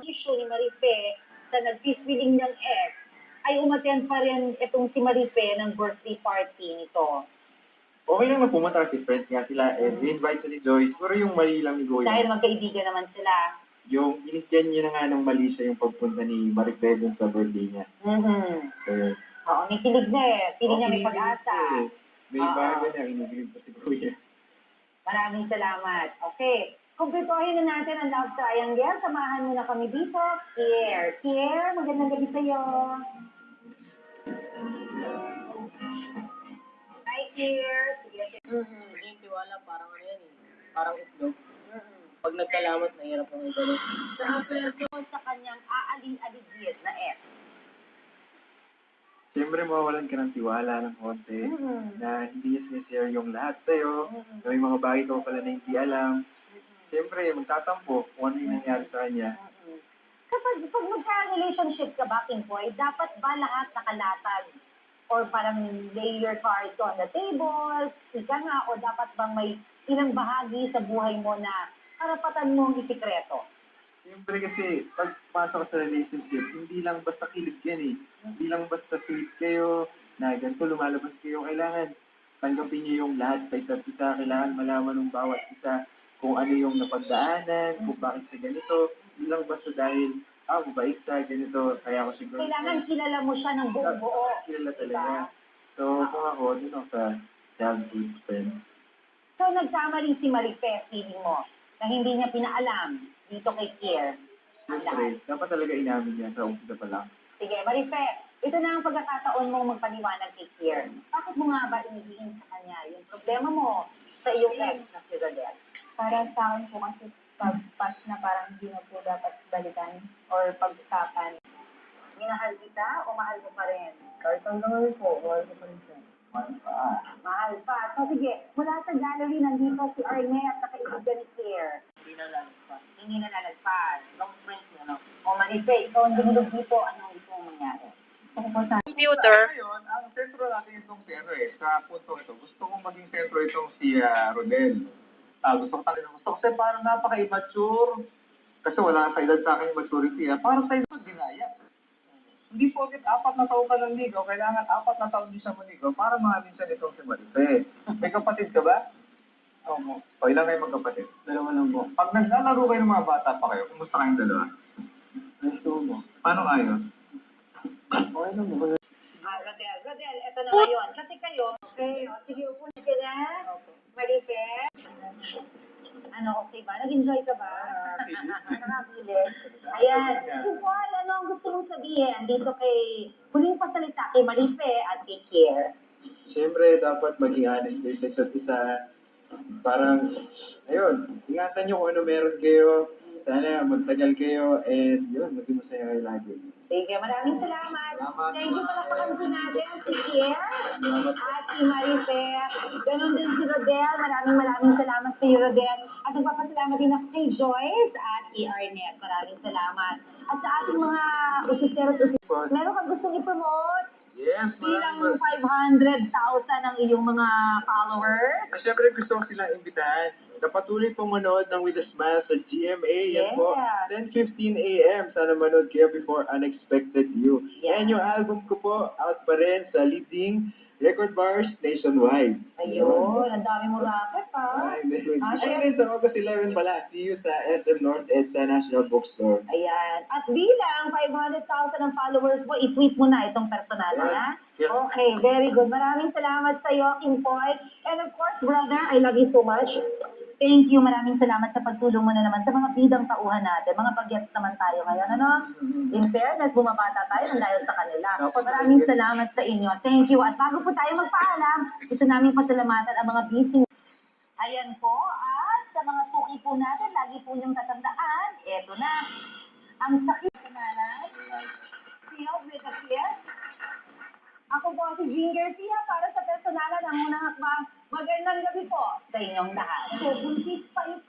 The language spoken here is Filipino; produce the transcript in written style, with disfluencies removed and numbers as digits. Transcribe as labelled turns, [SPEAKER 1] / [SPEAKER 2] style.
[SPEAKER 1] issue ni Marife sa nag-fist-feeling niyang ex, ay umattend pa rin itong si Marife ng birthday party nito.
[SPEAKER 2] Okay lang na pumunta kasi friends nga sila, and invite ni Joyce, pero yung mali lang ni Goya.
[SPEAKER 1] Dahil magkaibigan naman sila.
[SPEAKER 2] Yung binigyan niya na nga ng mali siya yung pagpunta ni Marife dun sa birthday niya. So,
[SPEAKER 1] Oo, may kilig na eh. Piling niya may pag-asa.
[SPEAKER 2] May bago niya, kinikilig pa si Goya.
[SPEAKER 1] Maraming salamat. Okay. Kumpletuhin na natin ang love triangle. Samahan mo na kami dito. Kier. Kier, magandang gabi sa'yo. Hi, Kier. Sige.
[SPEAKER 3] Yung tiwala, parang ano yan eh. Parang itlog. Pag nagkalamat, nahirap ang ibalik.
[SPEAKER 1] So, ang person sa kanyang aalin-aligid na F.
[SPEAKER 2] Siyempre, mawawalan ka ng tiwala ng konti, na hindi niya sinishare yung lahat sa'yo, na may mga bagay ka pala na hindi alam. Siyempre, magtatampo kung ano yung nangyari sa kanya.
[SPEAKER 1] Kapag magka-relationship ka ba, Kimboy, dapat ba lahat nakalatag? Or parang lay your cards on the table, ika nga, o dapat bang may ilang bahagi sa buhay mo na karapatan mong isikreto?
[SPEAKER 2] Siyempre kasi, pag pasok ka sa relationship, hindi lang basta kilig yan eh. Hindi lang basta sweet kayo, na ganito lumalabas kayo. Kailangan tanggapin niyo yung lahat sa isa't isa. Kailangan malaman ng bawat isa kung ano yung napagdaanan, kung bakit sa ganito. Hindi lang basta dahil, mabait sa ganito, kaya ako siguro.
[SPEAKER 1] Kailangan kilala mo siya ng buo-buo.
[SPEAKER 2] Kilala talaga. So, kung ako, dun ako sa childhood friend.
[SPEAKER 1] So, nagkamali si Marife, feeling mo, na hindi niya pinaalam dito kay Kier.
[SPEAKER 2] Siyempre, dapat talaga inamin niya sa umpisa pa lang.
[SPEAKER 1] Sige, Marife, ito na ang pagkakataon mong magpaliwanag kay Kier. Bakit mo nga ba inihiin sa kanya yung problema mo sa iyong ex na si Rodel?
[SPEAKER 4] Para sa akin po kasi pag-pass na parang hindi na po dapat balikan or pag-usapan.
[SPEAKER 1] Minahal kita o mahal mo pa rin?
[SPEAKER 3] Kahit hanggang ngayon po, mahal ko pa rin siya.
[SPEAKER 1] Mahal pa. So sige, mula sa gallery nandito si Arnett na kaibigan ni Kier.
[SPEAKER 3] Hindi na lang pa.
[SPEAKER 1] Hindi na lalagpas.
[SPEAKER 3] Long friends na lang.
[SPEAKER 1] O Marife, ikaw ang dumulog dito, anong gusto mong mangyari?
[SPEAKER 5] Computer.
[SPEAKER 2] Ngayon, ang sentro natin itong si sa punto ito. Gusto kong maging sentro itong si Rodel. Gusto ko kasi parang napaka-immature. Kasi wala sa edad sa akin yung maturity. Parang sa ito, dinaya. Hindi po agad 4 na taon ka ng ligaw, kailangan 4 na taon din siya maligaw para maminsan itong si Marife. May kapatid ka ba? Oo. O ilan kayo magkapatid? 2 lang po. Pag naglalaro kayo ng mga bata pa kayo, kumusta kayong dalawa? Gusto mo. Paano ayos?
[SPEAKER 3] Okay lang mo.
[SPEAKER 1] Rodel, eto na ngayon. Kasi kayo, okay, sige, upo na ka na. Marife, okay ba? Nag-enjoy ka ba? Nakabilis. Ayan. Paul, ano ang gusto mong sabihin dito kay, huling pasalita kay Marife at kay Kier?
[SPEAKER 2] Siyempre, dapat maging honest kayo sa isa't isa. Parang, ayun, ingatan nyo kung ano meron kayo. Sana magtagal kayo, and yun, maging masaya kayo lagi.
[SPEAKER 1] Sige, maraming salamat.
[SPEAKER 2] Salamat.
[SPEAKER 1] Thank you pala sa kanto natin, si Kier at si Marife. Ganon din si Rodel. Maraming salamat sa iyo, Rodel. At nagpapasalamat din ako kay Joyce at kay Arnett. Maraming salamat. At sa ating mga usisero at usisero, meron kang gustong i-promote?
[SPEAKER 2] Yes,
[SPEAKER 1] Bilang 500,000 ang iyong mga followers.
[SPEAKER 2] Siyempre, gusto ko silang imbitahan. Napatuloy pong manood ng With a Smile sa GMA. Yan po, 10:15 a.m. Sana manood kayo before Unexpected You.
[SPEAKER 1] Yeah.
[SPEAKER 2] And yung album ko po, out pa rin sa leading record bars nationwide.
[SPEAKER 1] Ayun, ang dami mo racket, ha?
[SPEAKER 2] Ayun, sa August 11 pala. See you sa SM North Edsa National Bookstore.
[SPEAKER 1] Ayan. At bilang 500,000 ang followers mo, i-tweet mo na itong personal, ha?
[SPEAKER 2] Yeah.
[SPEAKER 1] Okay, very good. Maraming salamat sa iyo, Kim Poy. And of course, brother, I love you so much. Thank you. Maraming salamat sa pagtulong mo na naman sa mga bidang tauhan natin. Mga bagets naman tayo ngayon, ano? In fairness, bumabata tayo ng dahil sa kanila. Maraming salamat sa inyo. Thank you. At bago po tayo magpaalam, gusto namin pasalamatan ang mga busy. Ayan po, at sa mga suki po natin, lagi po niyong tatandaan, eto na, ang sakit sa nanay, feel with the fear. Ako po si Jean Garcia para sa personalan ng unang hakbang. Magandang gabi po sa inyong lahat. So, buntis pa ito.